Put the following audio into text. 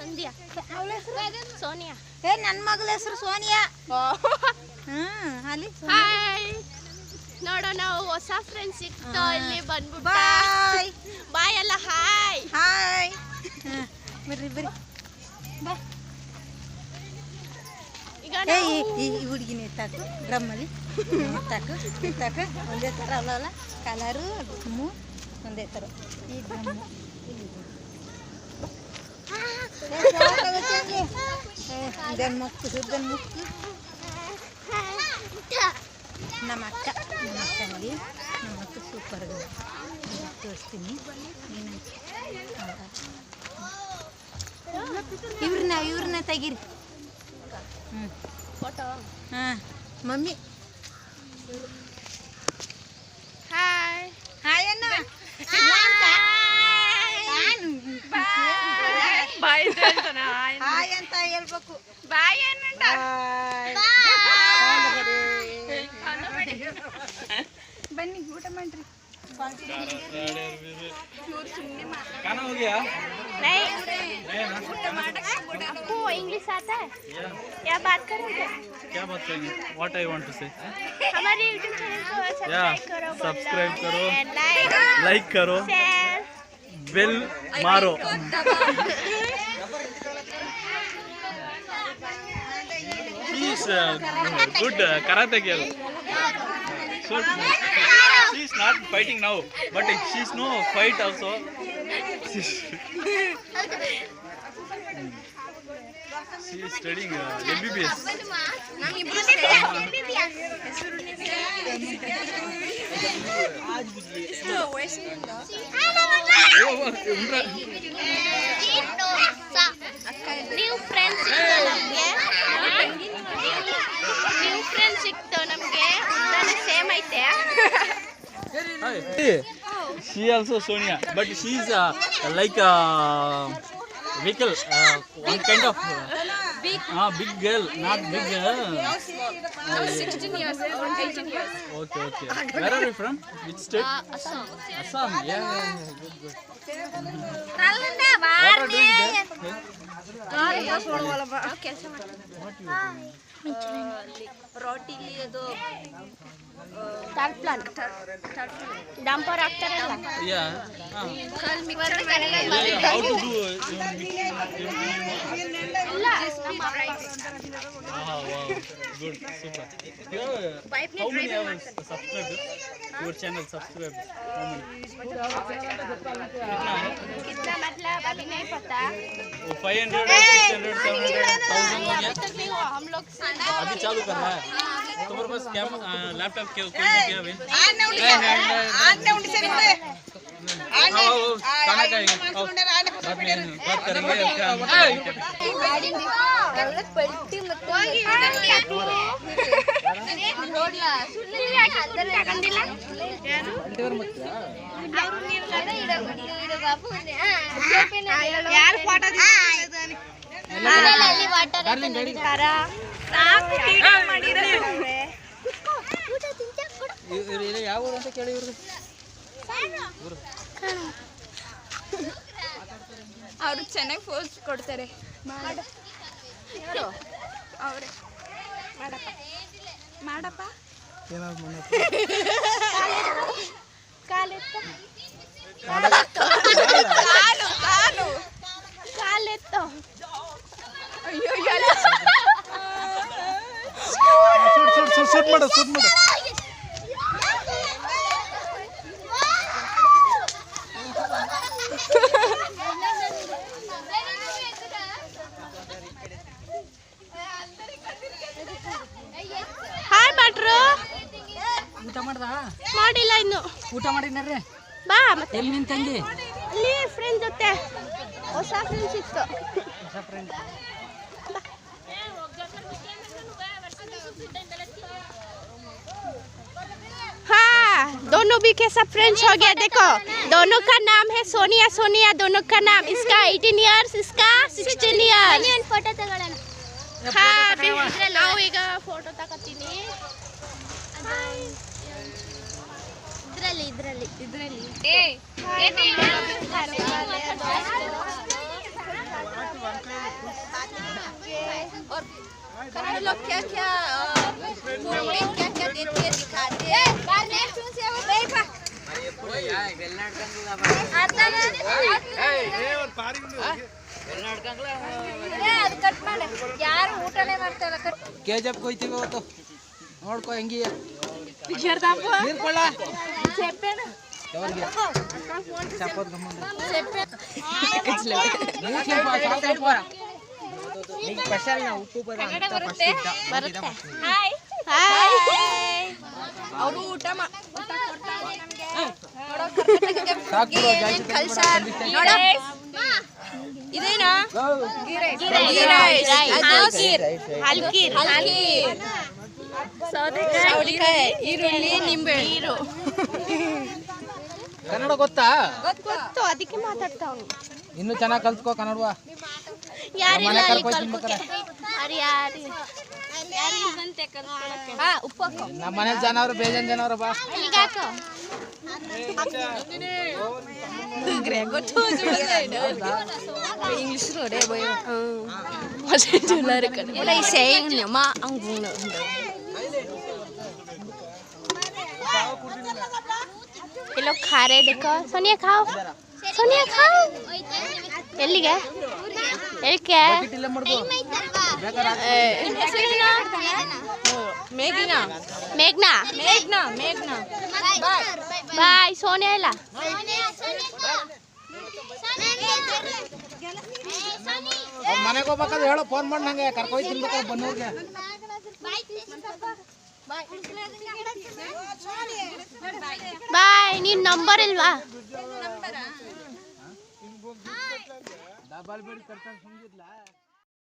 ಸಂಧ್ಯಾ ಸೋನಿಯಾ ನನ್ನ ಮಗಳ ಹೆಸರು ಸೋನಿಯಾ ಅಲ್ಲಿ ಹಾಯ್ ನೋಡೋ ನಾವು ಹೊಸ ಫ್ರೆಂಡ್ಸ್ ಸಿಕ್ತೋ ಇಲ್ಲಿ ಬಂದ್ಬಿಟ್ಟು ಬಾಯ್ ಬಾಯ್ ಅಲ್ಲ ಹಾಯ್ ಹಾಯ್ ಬರ್ರಿ ಬರ್ರಿ ಬಾ ಈಗ ಈ ಹುಡುಗಿನ ಎತ್ತಾಕು ಡ್ರಮ್ಮಲ್ಲಿ ಎತ್ತಾಕು ಒಂದೇ ಥರ ಅಲ್ಲ ಕಲರು ಡ್ರಮ್ಮು ಒಂದೇ ಥರ ಈ ಡ್ರಮ್ಮು ಇದನ್ನು ಮುಕ್ಕು ನಮ್ಮ ಅಕ್ಕನಲ್ಲಿ ನಮ್ಮ ಅಕ್ಕ ಸೂಪರ್ ತೋರಿಸ್ತೀನಿ ಇವ್ರನ್ನ ತೆಗೀರಿ ಫೋಟೋ ಹಾಂ ಮಮ್ಮಿ ಹಾಯ್ ಹಾಯ್ ಅಣ್ಣ ಬಾಯ್ ಹಾಯ್ ಅಂತ ಹೇಳ್ಬೇಕು ಬಾಯ್ ಬನ್ನಿ ಊಟ ಮಾಡ್ರಿ खाना हो गया? आपको इंग्लिश आता है? क्या बात करोगे? क्या बात करेंगे? What I want to say? हमारे YouTube चैनल को सब्सक्राइब करो, लाइक लाइक करो, शेयर बेल मारो. She is good karate girl. So she is not fighting now, but she is no fight also. She is studying MBBS. New friends ಸಿಕ್ತು ನಮಗೆ ಉದ್ದಾನೆ same ಐತೆ She also Sonia, but she is like vehicle, one kind of big girl, not big. 16 years, 18 years. Okay. Where are you from? Which state? Assam. Assam. Yeah. Good. ಕಲ್ಲಂದೆ What are doing there? ಕೆಲಸ ರೋಟಿಲಿ ಅದು plan dumper ಹಾಕ್ತಾರಲ್ಲ Yeah. ಇಲ್ಲ How to do? Wow. Good. Super. How many hours subscribed? Your channel subscribed. How many? कितना मतलब अभी नहीं पता 500, 600, 700, 1000 हो गया. अभी तक नहीं हुआ हम लोग अभी चालू कर रहा है. तुम्हारे पास क्या लैपटॉप क्या कोई क्या है? खाना खाएंगे. बाद में बात करेंगे. ಯಾರು ಫೋಟೋ ಯಾವ ಊರು ಅಂತ ಕೇಳಿ ಇವ್ರಿಗೆ ಅವರು ಚೆನ್ನಾಗಿ ಫೋರ್ಸ್ ಕೊಡ್ತಾರೆ ಅವರೇ ಮಾಡಪ್ಪ ಕಾಲೆತ್ತ ಅಯ್ಯೋ ಶೂಟ್ ಮಾಡು ಹಾಯ್ ಭಟ್ರು ಊಟ ಮಾಡ್ದ ಮಾಡಿಲ್ಲ ಇನ್ನು ಊಟ ಮಾಡಿನರ್ರಿ ಬಾ ಮತ್ತೆ ಎಲ್ಲಿ ನಿನ್ ತಂಗಿ ಅಲ್ಲಿ ಫ್ರೆಂಡ್ ಜೊತೆ ಹೊಸ ಫ್ರೆಂಡ್ ಸಿಕ್ತು हाँ दोनों भी कैसा फ्रेंड्स हो गया देखो दोनों का नाम है सोनिया दोनों का नाम इसका 18 इयर्स इसका 16 इयर्स फोटो तगोळೋಣ हाँ ನಾವು ಈಗ ಫೋಟೋ ತಕತ್ತೀನಿ ಇದ್ರಲ್ಲಿ और कन्नड़ लोग क्या क्या क्या क्या देते हैं दिखाते हैं ಯಾರು ಊಟನೇ ಮಾಡ್ತಾರಲ್ಲ ಕೆಜೆಪ್ ಕೊಯ್ತೀವಿ ಇವತ್ತು ನೋಡ್ಕೊ ಹೆಂಗಿ ಪಿಕ್ಚರ್ ತಾಪ ನೀರು ಕೊಳ್ಳ ಚೆಪ್ಪೆನ ಯಾವಾಗ ಚಪ್ಪದ ಚೆಪ್ಪೆ ಈಗ ಸ್ಪೆಷಲ್ ನಾವು ಉಪ್ಪು ಬರುತ್ತೆ ಹಾಯ್ ಹಾಯ್ ಅವರು ಊಟ ಕೊಡ್ತಾರೆ ನಮಗೆ ನೋಡೋ ಕರ್ನಾಟಕಕ್ಕೆ ಏನೇನು ಕಲ್ಚರ್ ನೋಡೋ ಇದೇನಾ ಸೌತೆಕಾಯಿ ಈರುಳ್ಳಿ ನಿಂಬೆ ನೀರು ಕನ್ನಡ ಗೊತ್ತಾ ಗೊತ್ತು ಅದಕ್ಕೆ ಮಾತಾಡ್ತಾ ಅವನು ಇನ್ನು ಚೆನ್ನಾಗಿ ಕಲ್ತ್ಕೋ ಕನ್ನಡವಾ ಯಾರಿಲ್ಲ ಅಲ್ಲಿ ಉಪ್ಪು ನಮ್ಮ ಮನೆ ಜನವ್ರು ಬೇಜಾನ್ ಜನವ್ರು ಬಾ ಅಲ್ಲಿಗೆ ಹಾಕು English rồi đây bây giờ. Mà sẽ trả lời được cái này sẽ nếu mà ông vùng nữa không được. ये लोग खा रहे देखो सोनिया खाओ ಎಲ್ಲಿ ಗೆ ಎಲ್ಕೆ ಮೇಘನಾ ಬಾಯ್ ಸೋನಿಯಾ ಇಲ್ಲ ಮನೆಗೆ ಹೋಗ್ಬೇಕಾದ್ರೆ ಹೇಳೋ ಫೋನ್ ಮಾಡಿ ನಂಗೆ ಕರ್ಕೊಯ್ ತಿನ್ಬೇಕಾದ್ರೆ ಬನ್ನೂರ್ಗೆ ಬಾಯ್ ನೀನ್ ನಂಬರ್ ಇಲ್ವಾ ಡಬಲ್ ಬೇಡಿ ಕರ್ಕೊಂಡು ಸುಮ್ಗಿದ್ಲಾ